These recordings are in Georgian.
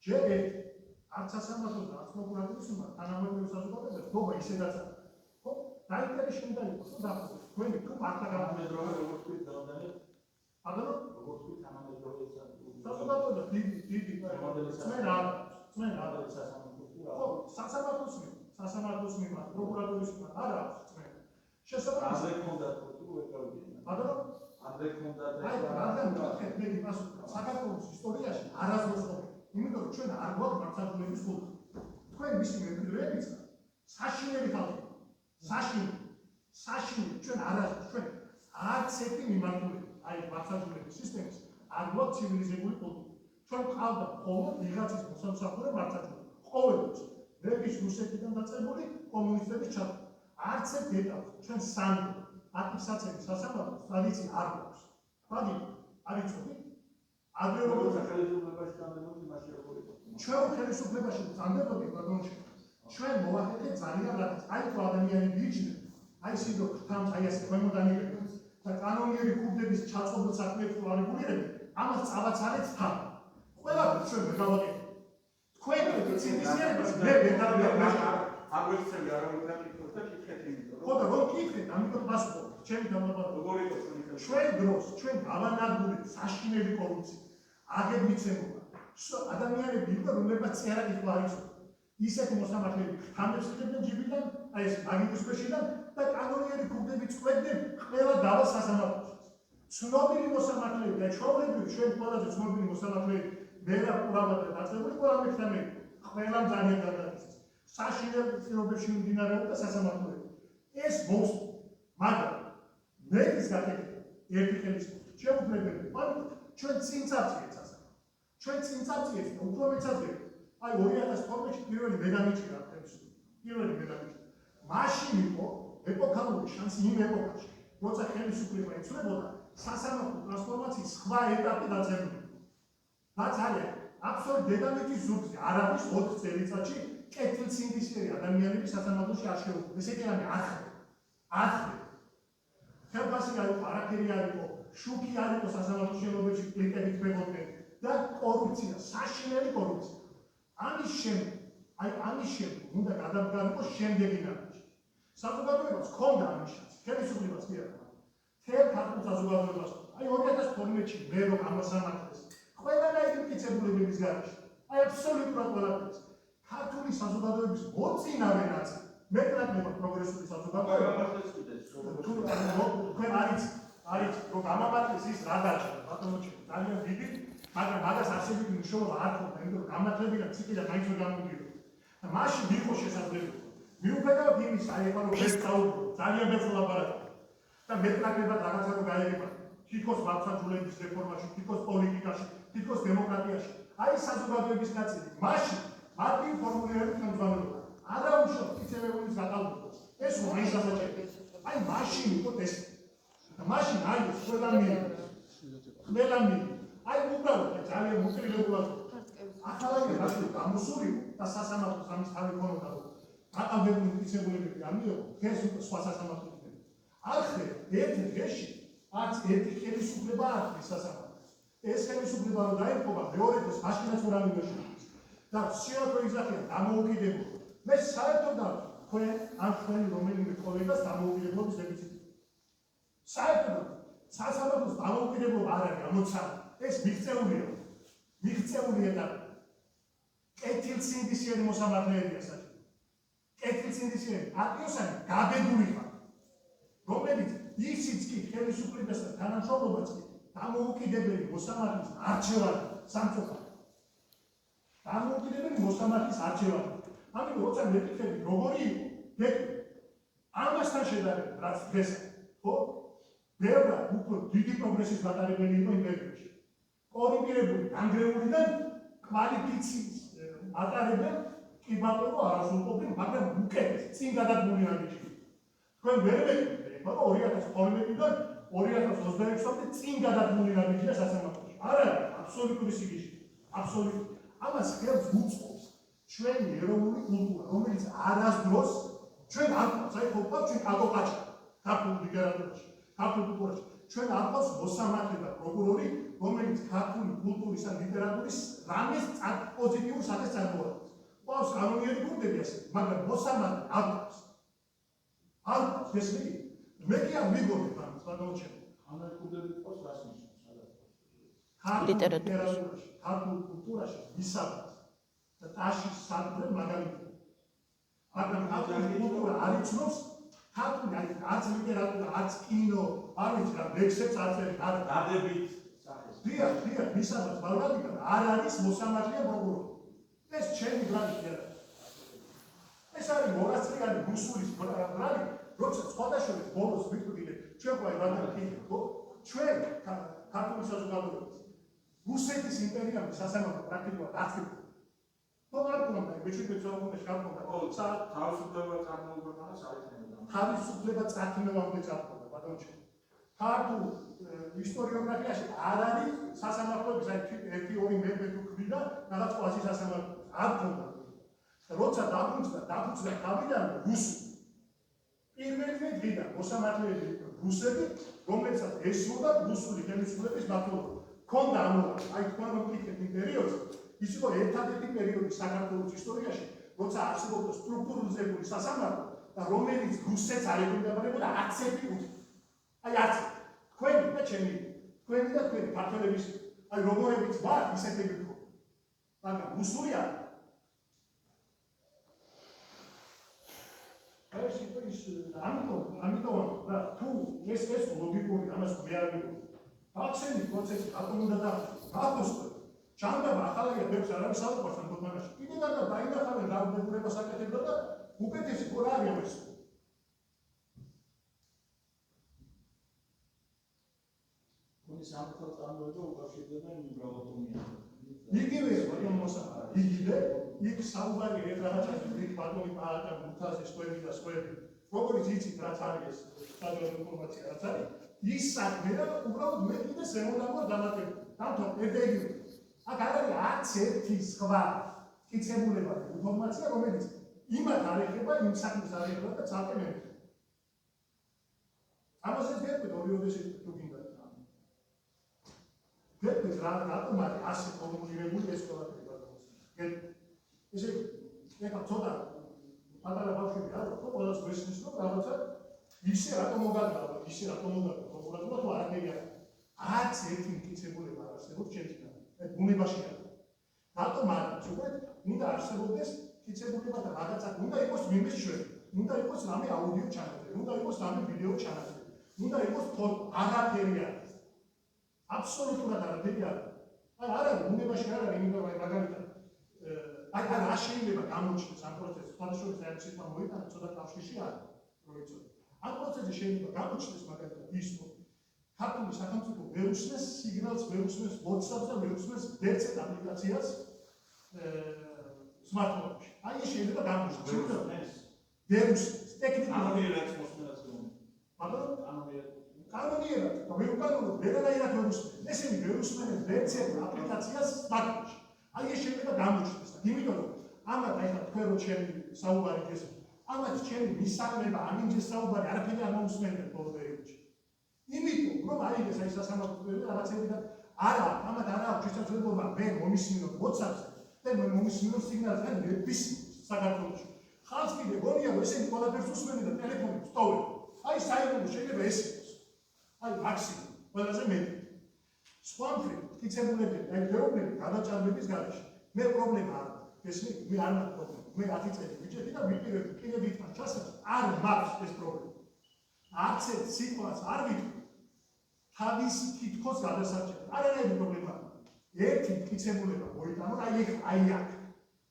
ჯერ ერთი არც სასამართლო და არც პროკურატურისმა თანამედროვე საზოგადოებას თობა ისედაც ხო დაიწერე შემდაიყო ხო დაახლოებით თქვენი თუ მართლა თანამედროვე როგორც თქვით დავდანეთ აბანო როგორც თქვით თანამედროვე საზოგადოება დიდი წმენ რა სასამართლო სასამართლოს მიმართ პროკურატურის მიმართ არ აქვს წმენ შესაბამისად ამდენ ქონდათ თუ ეკავდნენ აბანო ამდენ ქონდათ აი რადგან მე იმას საქართველოს ისტორიაში არასდროს ხო იმიტომ რომ ჩვენ არ გვაქვს მართლმსაჯულების კულტურა თქვენ მისი მემკვიდრეებიც საშინელი ხალხი საშინელი ჩვენ არასდროს ჩვენ არც ერთი მიმართულებით აი მართლმსაჯულების სისტემის არ გვაქვს ცივილიზებული კულტურა ჩვენ ყავდა მხოლოდ ვიღაცის მოსამსახურე მართლმსაჯულები ყოველთვის რეგის რუსეთიდან დაწყებული კომუნისტების ჩათვლით არც ერთ ეტაპზე ჩვენ სანდო ატიფსაცების სასამართლოს ტრადიცია არ გვაქვს მაგით არ იცოდით ადრე როგორც ხელისუფლებაში დამდებოდი მაშინ როგორ იყო ჩვენ ხელისუფლებაში დამდებოდი ბატონო ჩვენ მოვახერხეთ ძალიან რატაც აი თუ ადამიანები იჭდნენ აი სიდო ხრთამს აი ასე ქვემოდან იღებდნენ და კანონიერი კუბდების ჩაწყობილ საქმეებს თუ არ იგულირებდნენ ამას წავაცალეთ თან ყველაფერს ჩვენ ვერ გავაკეთებთ თქვენ ცინიზმის მე ვერ დავიარებ აგვეცები არავითარ იქნებ და კითხეთ იმიტომ ხო და რომ კითხეთ ამიტომ პასუხობთ ჩემი დამაბადო როგორ იყო ჩვენ დროს ჩვენ გავანადგურე საშინელი კორუფცია აგებმიცემობა ადამიანები იყო რომლებსაც წერაკით არ იცოდნენ ისეთი მოსამართლეები ხამებს იღებდნენ ჯიბიდან აი ეს მაგისტრის ქვეშიდან და კანონიერი კუბდები წყვეტდნენ ყველა დავალ სასამართლოში ცნობილი მოსამართლეები და ჩვეულებრივი ჩვენ ყველაზე ცნობილი მოსამართლეები მერაბ ყურავაძე დაწყებული ყველა მექნამები ყველა ძალიან გადადის საშინელ პირობებში მიმდინარეობდა სასამართლოები ეს მოსწო მაგრამ მე ის გაკეთდა ერთი ხელისუფლება შეუძლებელი მაგრამ ჩვენ წინ წავწიეთ სასამართლო ჩვენ წინ წავწიეთ და უფრო მეცაძებთ აი 2012-ში პირველი მედამიჭირა ხელისუფლება პირველი მედამიჭირა მაშინ იყო ეპოქალური შანსი იმ ეპოქაში როცა ხელისუფლება იცვლებოდა სასამართლო ტრანსფორმაციის სხვა ეტაპი დაწერილი რაც არის აბსოლუტ დედამიწის ზურგზე არ არის 4 წელიწადში კეთილსინდისფერი ადამიანები სასამართლოში არ შეუძლია ესე კი არის ახლე ხელფასი არ იყო არაფერი არ იყო შუქი არ იყო სასამართლო შენობებში პლიტებით მეგოდნენ და კორუფცია საშინელი კორუფცია ამის შემდეგ უნდა გადამდგარიყოს შემდეგი ნაბიჯი საზოგადოებას ჰქონდა ამის შანსი ხელისუფლებას კი არა თელ ქართულ საზოგადოებას აი 2012-ში მე რომ ამასამართლეს ყველანაირი მტკიცებულებების გარეშე აი აბსოლუტურად ყველაფერს ქართული საზოგადოების მოწინავე ნაწილი მეტნაკლებად პროგრესული საზოგადოება თქვენ არის რომ გამამართლეს ის რა დაჭერა ბატონო ძალიან დიდი მაგრამ მაგას არსებითი მნიშვნელობა არ ქონდა იმიტომ რომ გამართლებიდან ციკლიდან მაინც ვერ გამოდიოდა და მაშინ იყო შესაძლებელი მიუხედავად იმის აი ეხლა რომ ეს წაუბრუნო ძალიან ბევრ ლაპარაკს და მეტნაკლებად რაღაცა რომ გაიგება თითქოს მართლმსაჯულების რეფორმაში თითქოს პოლიტიკაში თითქოს დემოკრატიაში აი საზოგადოების ნაწილი მაშინ მარტივ ფორმულირებით ხელმძღვანელობდა არაუშავ მტკიცებულის გადალგებას ეს მაინც დასაჭერია აი მაშინ იყო ტესტი და მაშინ აი ყველა მიიღო აი უბრალოდ ძალიან მოტივირებულად ახალგაზრდა რაში გამოსული და სასამართლოს ამის თავი ქონოდა რომ აკადემიური მტკიცებულებები არ მიიღო ეს უკვე სხვა სასამართლოები ახლა ერთ დღეში არც ერთი ხელისუფლება არ არის სასამართლოს ეს ხელისუფლება რომ დაიწყობა მეორე დღეს მაშინაც ვერ ამიგეშვა და შეიძლება ისახია დამოუკიდებლობა მე საერთოდ არ თქვენ ან თქვენი რომელიმე კოლეგას დამოუკიდებლობის დეფიციტი საერთოდ სასამართლოს დამოუკიდებლობა არ არის ამოცანა ეს მიღწეულია და კეთილსინდისფერი მოსამართლეებია საჭირო კეთილსინდისფერი პატრიოტები გაბედული ხარ რომელიც ისიც კი ხელისუფლებასთან თანამშრომლობაც კი დამოუკიდებელი მოსამართლის არჩევანი სამწუხაროდ დამოუკიდებელი მოსამართლის არჩევანი ამიტომ როცა მეკითხები როგორი იყო ამასთან შედარებით რაც დღეს ხო ბევრად უფრო დიდი პროგრესის გატარებელი იყო იმ პერიოდში კორუმპირებული განგრეულიდან კვალიფიციის ატარებდნენ კი ბატონო არასრულყოფილ მაგრამ უკეთეს წინ გადადგმული ნაბიჯი თქვენ ვერ მეკითხეთ მაგრამ 2012-დან 2026-მდე წინ გადადგმული ნაბიჯია სასამართლოში არა აბსოლუტური სიგიჟე აბსოლუტური ამას ხელს უწყობს ჩვენი ეროვნული კულტურა რომელიც არასდროს ჩვენ არ გვაქვს აი ხო ჩვენ კატოყაჭა ქართულ ლიტერატურაში ქართულ კულტურაში ჩვენ არ გვაქვს მოსამართლე და პროკურორი რომელიც ქართული კულტურის ან ლიტერატურის რამეს პოზიტიურ საკითხს წარმოადგენს. ყავს კანონიერი გუნდები ასე, მაგრამ მოსამართლე არ გვაქვს. არ გვაქვს ეს მე კი არ მიგონებ ამას ბატონო. ანალოგიური ყავს რას ნიშნავს? ლიტერატურაში, ქართულ კულტურაში ისაბას და ტაშის სარდლე მაგალითია. მაგრამ ქართული კულტურა არ იცნობს ქართული არც ლიტერატურა, არც კინო, არ ვიცი რა ლექსებს აწერენ, არ დადებით სახეს. დიახ, ისაბას ბალბალიკა არ არის მოსამართლე პროკურორი. ეს ჩემი ბრალია. ეს არის მონასტრიანი რუსულის ბრალი, როცა სხვადასხვა ბოლოს ვიტყვი ჩვენ ყავ რადაკი ჩვენ ქართული საზოგადოება რუსეთის იმპერიამ სასამართლო პრაქტიკულად აწევდა. არ გქონდა მეჩვიდე ზოგადად შარქონდა. თავისუფლება წარმოუდგენელს არიცნებოდა. თავისუფლება წარქმევამდე წარქონდა ბატონო. ქართულ ისტორიოგრაფიაში არ არის სასამართლოების ერთი ორი მეფე თუ ქმნიდა რაღაც კვაზი სასამართლო. არ გქონდა. როცა დაბრუნდა თავიდან რუსული. პირველივე დღიდან მოსამართლეები რუსები, რომლებსაც ესმოდა რუსული ხელისუფლების მმართველობა. ქონდა აი თქვენ რომ ვკითხეთ იმ პერიოდს, ის იყო ერთადერთი პერიოდი საქართველოს ისტორიაში, როცა არსებობდა სტრუქტურიზებული სასამართლო და რომელიც რუსეთს არ ექვემდებარებოდა არც ერთი კუთხე. აი არც თქვენი და ჩემი, თქვენი და თქვენი ქართველების, აი როგორებიც ვარ, ისეთები ხო. მაგრამ რუსული არ. ამიტომ და თუ ეს ლოგიკური ამას მე არ მიგონი. აქცენტი პროცესი რატომ უნდა დაახოს? ჩანგება ახალია ბევრს არ არის საუბარს ამ თემაში. კიდევ და დაინახავენ რაოდენობას აკეთებდა და უკეთესი ხო რა არის ეს? თქვენი სამართალ წარმოება უკავშირდება იმ უბრალოდომიანობას. იგივე ბატონო მოსამართლე, იგივე იქ საუბარი ერთ რაღაცაზე იქ ბატონი პაატა მუთაზე სწოები და სწოები. როგორც იცით რაც არის ეს სტადიონი ინფორმაცია რაც არის, ის საქმე და უბრალოდ მე კიდე ზემოდანვარ დამატებული. დავთვალ ერთ-ერთი. აქ არ არის არც ერთი სხვა მტკიცებულება და ინფორმაცია, რომელიც იმათ არ ეხება, იმ საქმეს არ ეხება და ცალკე მე. ამასაც გეტყვით ორი თუ გინდა. გეტყვით რატომ არის ასე ფორმულირებული ეს ყველაფერი ბატონო. ესე ეხლა ცოტა პატარა ბავშვები არ ხო ყველას გვესმის რომ რაღაცა ისე რატომ მოგაგავა, პროკურატურა თუ არაფერი არ. არც ერთი მტკიცებულება არ არსებობს ჩემთან. აი ბუნებაში არ. რატომ არ არის? უბრალოდ უნდა არსებობდეს მტკიცებულება და რაღაცა უნდა იყოს მიმეშველი. უნდა იყოს რამე აუდიო ჩანაწერი, უნდა იყოს რამე ვიდეო ჩანაწერი. უნდა იყოს ფოტო, არაფერი არ. აბსოლუტურად არაფერი არ. აი არ არის ბუნებაში არ არის, იმიტომ რომ მაგალითად აი რა შეიძლება გამოჩნდეს ამ პროცესში, სხვადასხვა სიტყვა მოიტანა ცოტა კავშირში არის, რომ იცოდე. ამ პროცესში შეიძლება გამოჩნდეს მაგალითად ის, რომ ქართული სახელმწიფო ვერ უსმენს სიგნალს, ვერ უსმენს WhatsApp-ს და ვერ უსმენს ბერცეთ აპლიკაციას smartphone-ში. აი ეს შეიძლება გამოჩნდეს. ვერ უსმენს ტექნიკურად მოსმენას გონი. მაგრამ კანონიერად და ვერ უკანონოდ ვერანაირად ვერ უსმენს. ესენი ვერ უსმენს ბერცეთ აპლიკაციას smartphone-ში. აი ეს შეიძლება გამოჩნდეს. იმიტომ რომ ამათ აი თქვენ რო ჩემი საუბარი ეს ამათ ჩემი მისაღება ამინჯეს საუბარი არაფერი არ მოусმენთ ბოლო პერიოდში. იმიტომ რომ აი ეს აი სასამართლო რაღაცები და არა ამათ არ აქვს შესაძლებლობა მე მომისმინო WhatsApp-ზე და მე მომისმინო სიგნალს და ნების საქართველოში. ხალხს კიდე გონია რომ ესენი ყველაფერს უსმენენ და ტელეფონი სტოვენ. აი საერთოდ შეიძლება ეს იყოს. აი მაქსიმუმ ყველაზე მეტი. სხვა მტკიცებულები აი მეუბნები გადაჭარბების გარეშე. მე პრობლემა არ ეს მე არ მაქვს პრობლემა. მე 10 წელი ვიჭერდი და ვიპირებდი კიდე ვიტყვი ჩასწრას არ მაქვს ეს პრობლემა. არც ერთ სიტყვას არ ვიტყვი. თავის თითქოს გადასარჩევად. არანაირი პრობლემა. ერთი მტკიცებულება მოიტანო აი აქ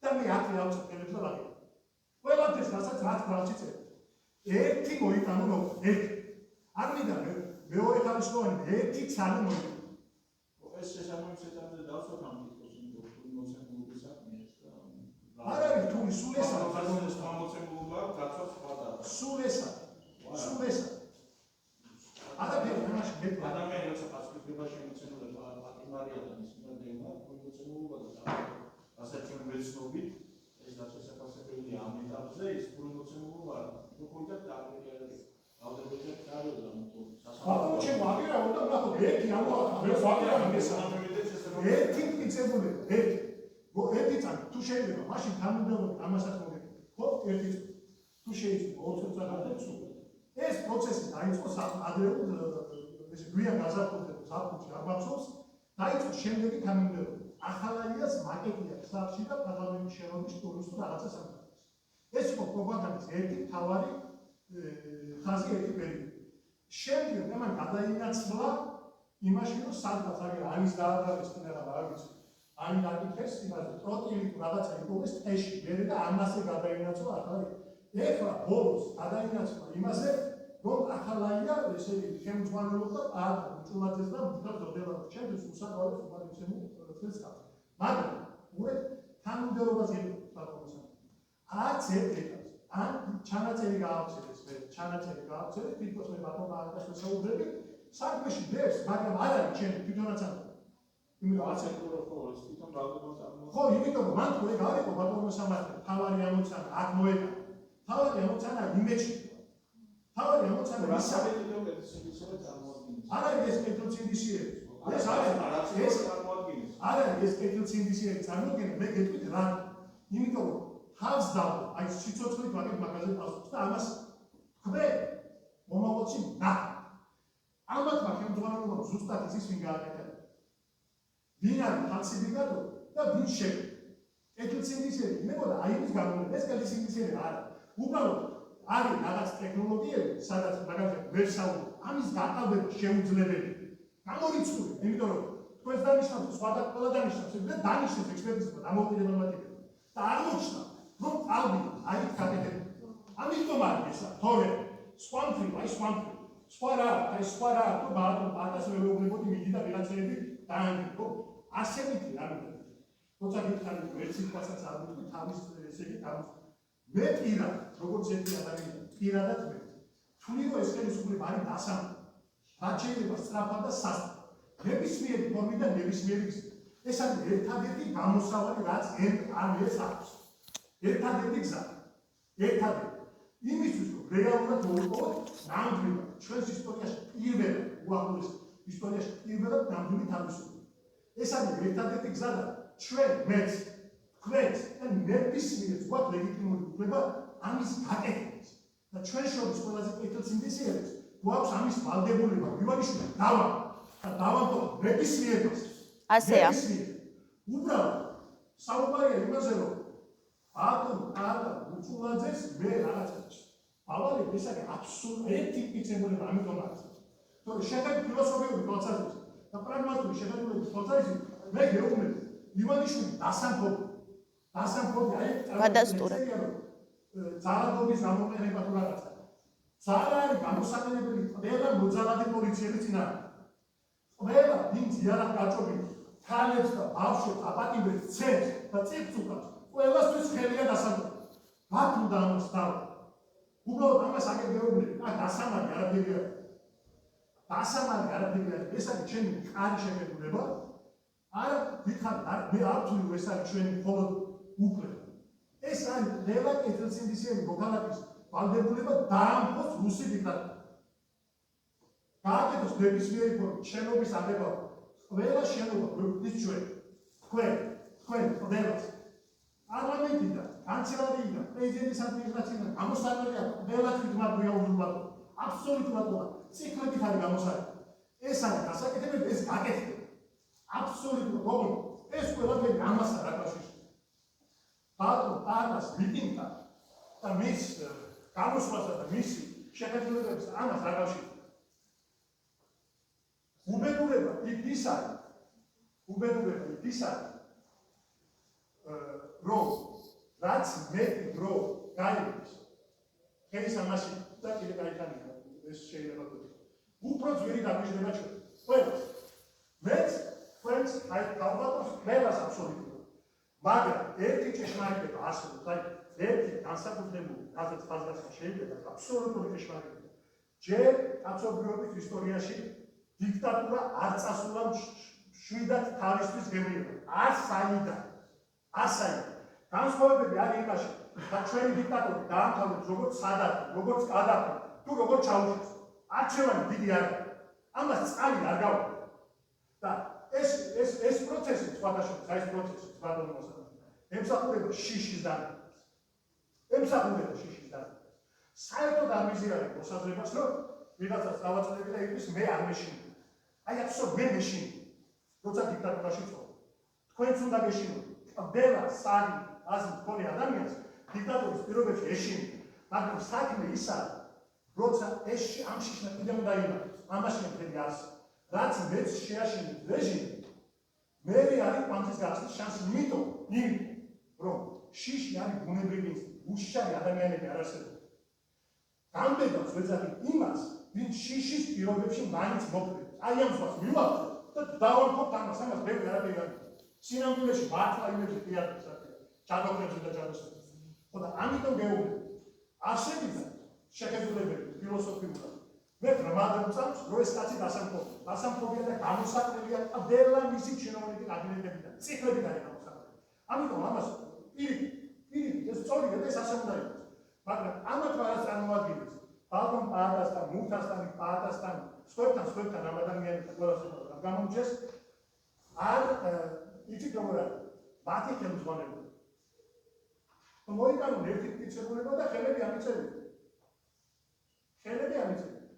და მე აქ ავწევდები და ვაკეთებ. ყველაფერს რასაც რა თქმა უნდა წერე. ერთი მოიტანო ერთი. არ მინდა მეორე თავისუფლოვანი ერთი ცალი მოიტანო. ეს შესაბამისად დავსვათ ამ თითქოს იმ მოცემულობის საქმეებს და არ არის თუ სულ ეს მოცემულობა გაცვას ხდება. სულ ეს არაფერი ამაში მეტი ადამიანი როცა პასუხისმგებაში მოცემულობა პატიმარია და ის მომდევნო მოცემულობა და ასეთი მეცნობით ეს დასასაფასებელია ამ ეტაპზე ის მოცემულობა უყურებთ დაგვიარეს ავდებოდი კაროლა თუ სასამართლო ჩემ აგერა უნდა ნახო ერთი ამბავი მე ვაგერა მესამე ერთი მტკიცებულება ერთი თუ შეიძლება მაშინ თანმიმდევრობით ამასაც მოგეკითხეთ. ხო, ერთი თუ შეიძლება 20 წელს ეს პროცესი დაიწყოს ადრეულ გვიან გაზაფხულზე საფუძვლი არ მახსოვს, დაიწყოს შემდეგი თანმიმდევრობით. ახალაიას მაკეტი აქვს სახში და პარლამენტის შენობის ტურისტულ რაღაცა სამყაროს. ეს იყო პროპაგანდის ერთი მთავარი ხაზი, ერთი პერიოდი. შემდეგ მან გადაინაცვლა იმაში, რომ სადღაც არის ანის დაადარეს კიდევ არ ვიცი. ანი დაკითხეს იმაზე, ტროტილი რაღაცა იპოვეს ტყეში, მერე და ამასე გადაინაცვლა ახალი. ეხლა ბოლოს გადაინაცვლა იმაზე, რომ ახალაია ესე იგი შემოწმანელობდა პარკ უწულაძეს და მუდამ ზრდელად ჩემთვის უსაყვარლეს უპარიცემულ წელს გახდა. მაგრამ უბრალოდ თანმიმდევრობას იღებს ბატონოსთან. არც ერთ ეტაპს ან ჩანაწერი გაავრცელეს, ჩანაწერი გაავრცელეს, თვითონ მე ბატონ ბარაკას ვესაუბრები, საქმეში დევს, მაგრამ არ არის ჩემი თვითონაც ამ იმიტომ არც ეკურო ხო ეს თვითონ ბატონოს ამ ხო, იმიტომ რომ მან თუ ეგ არ იყო ბატონოს სამართალი, თავარი ამოცანა აქ მოეკა. თავარი ამოცანა იმეჩი. თავარი ამოცანა არა ეს კეთილცინდისიერი. ეს არის ეს წარმოადგენს. არა ეს კეთილცინდისიერი წარმოადგენს, მე გეტყვით რა. იმიტომ რომ ჰავს დავო, აი სიცოცხლით ვაკეთ მაგაზე პასუხს და ამას თქვენ მომავალში და ალბათ მაგ შემდგომლობა ზუსტად ის ვინ გააკეთა. ვინ არის ფალსიფიკატორი და ვინ შეკ. კეთილცინდისიერი იმებოდა აი ის გამოვლენა, ეს კეთილცინდისიერი არა. უბრალოდ არის რაღაც ტექნოლოგიები, სადაც მაგალითად ვერსაული, ამის გაყალბება შეუძლებელი. გამორიცხული, იმიტომ რომ თქვენს დანიშნავს სხვა და ყველა დანიშნავს და დანიშნეს ექსპერტიზება დამოუკიდებელ მათემატიკაში. და აღმოჩნდა, რომ qalbi აი გაკეთებული. ამიტომ არის ესა, თორე სხვა მხრივ, აი სხვა მხრივ. სხვა რა, აი სხვა რა, თუ ბატონ პარტას მეუბნებოდი მიდი და ვიღაცები დაანგრიო. ასეთი რამე. თუმცა გითხარი ვერც იქასაც არ ვიტყვი თავის ესე იგი თავის მე პირად, როგორც ერთი ადამიანი, პირადად მე. თვლი რომ ეს ხელისუფლება არის დასამართი. რაც შეიძლება სწრაფად და სასწრაფოდ. ნებისმიერი ფორმიდან ნებისმიერი გზით. ეს არის ერთადერთი გამოსავალი, რაც ეს აქვს. ერთადერთი გზა. ერთადერთი. იმისთვის რომ რეალურად მოვიპოვოთ ნამდვილად ჩვენს ისტორიაში პირველად, უახლოეს ისტორიაში პირველად ნამდვილი თავისუფლება. ეს არის ერთადერთი გზა და ჩვენ მეც გვეც და ნებისმიერს გვაქვს ლეგიტიმური უფლება ამის გაკეთებას. და ჩვენ შორის ყველაზე კეთილცინდისიერებს გვაქვს ამის ვალდებულება. ივანიშვილი დავამტყოთ ნებისმიერს. ასეა. უბრალოდ საუბარია იმაზე, რომ ბატონ პარტა უწულაძეს მე რაღაცა ავალებ ეს არის აბსოლუტურად ერთი მტკიცებულება ამიტომ არის. თორე შეხედვით ფილოსოფიური თვალსაზრისით და პრაგმატული შეხედულების თვალსაზრისით მე გეუბნები ივანიშვილი დასამფობი აი გადასტურა. ძალადობის გამოყენება თუ რაღაცა. ძალა არის გამოსაყენებელი ყველა მოძალადე პოლიციების წინააღმდეგ. ყველა ვინც იარაღ გაჭობილი ქალებს და ბავშვებს აპატიმრებს, ცემს და წიგნს უკრავს, ყველასთვის ხელია დასამართი. მათ უნდა ამას დავა. უბრალოდ ამას აგერ გეუბნები, აქ დასამართი არაფერი არ. დასამართი არაფერი არ. ეს არის ჩემი მყარი შეხედულება. არა ვიხარ მე არ ვთვლი რომ ეს არის ჩვენი მხოლოდ უფლება. ეს არის ყველა კეთილცინდისიერი მოქალაქის ვალდებულება დაამხოს რუსი დიქტატურა. გააკეთოს ნებისმიერი ფორმით შენობის აღება. ყველა შენობა გვერდის ჩვენ. თქვენ ყველას. პარლამენტიდან, კანცელარიიდან, პრეზიდენტის ადმინისტრაციიდან გამოსარკვევია ყველა თვითმფრინავია უზრუნველყოფა. აბსოლუტურად ციკლებით არის გამოსარკვევი. ეს არის გასაკეთებელი, ეს გაკეთდება. აბსოლუტურად ოღონდ ეს ყველაფერი ამასთან დაკავშირებულია. ბატონ პარტას მიტინგთან და მის გამოსვლასა და მისი შეხედულებებს ამას დაკავშირდება. უბედურება ის არის, რომ რაც მეტი დრო გაიგებს ეს ამაში და კიდე გაიტანია ეს შეიძლება თქვა. უფრო ძვირი დაგიჟდება ჩვენ. ყველას. მეც friends აი ალბათ ყველას აბსოლუტურად. მაგრამ ერთი ჭეშმარიტება არსებობს, აი ერთი განსაკუთრებული გაზეთ ფაზგასა შეიძლება აბსოლუტური ჭეშმარიტება. ჯერ კაცობრიობის ისტორიაში დიქტატურა არ წასულა შვიდად თავისთვის გემრიება. ასაიდან. განსხვავებები არის იმაში, და ჩვენი დიქტატორი დაამთავრებს როგორც სადათი, როგორც კადაფი, თუ როგორც ჩაუშევსკი. არჩევანი დიდი არ არის. ამას წყალი არ გავაკეთე. და ეს პროცესი სხვადასხვა ეს პროცესი ბატონო მოსავალს. ემსახურება შიშის დანაკარგებას. საერთოდ არ მიზიარებ მოსაზრებას, რომ ვიღაცას დავაწოდები და იგვის მე არ მეშინდი. აი ახსო მე მეშინდი. როცა დიქტატურაში ვცხოვრობ. თქვენც უნდა გეშინოთ. ყველა სალი აზრი მქონე ადამიანს დიქტატურის პირობებში ეშინდა. მაგრამ საქმე ისაა, როცა ეს ამ შიშნა კიდე უნდა იმართოს. ამაში მთელი არს. რაც მეც შეაშინეთ რეჟიმი, მე არის კვანტის გახსნის შანსი, იმიტომ რომ შიში არის ბუნებრივი ინსტინქტი, უშიშარი ადამიანები არ არსებობენ. გამდედავს ვეძახით იმას, ვინც შიშის პირობებში მაინც მოქმედებს. აი ამ ზღვას მივახცევთ და დავამხობთ ამას ბევრი არაფერი არ არის. სინამდვილეში მართლა იმედი პიარებს საკითხი, ჩადოქნებზე და ჩადოსნებზე. ხო და ამიტომ გეუბნები, არსებიდან შეხედულებელი ფილოსოფიურად მე გრამატიკულს რომ ეს კაცი დასამხობია და გამოსაყრელია ყველა მისი ჩინოვნიკი კაბინეტებიდან, ციფრებიდან გამოსაყრელი. ამიტომ ამას პირიქით ეს სწორია და ეს ასე უნდა იყოს. მაგრამ ამათ ვარას წარმოადგენს ბალკონ პაატასთან, მუხტასთან, პაატასთან, სხვებთან ამ ადამიანებთან ყველას რა გამომჩეს არ იცით როგორ არის მათი ხელმძღვანელობა. მოიტანონ ერთი ფიქსირება და ხელები ამიწევენ.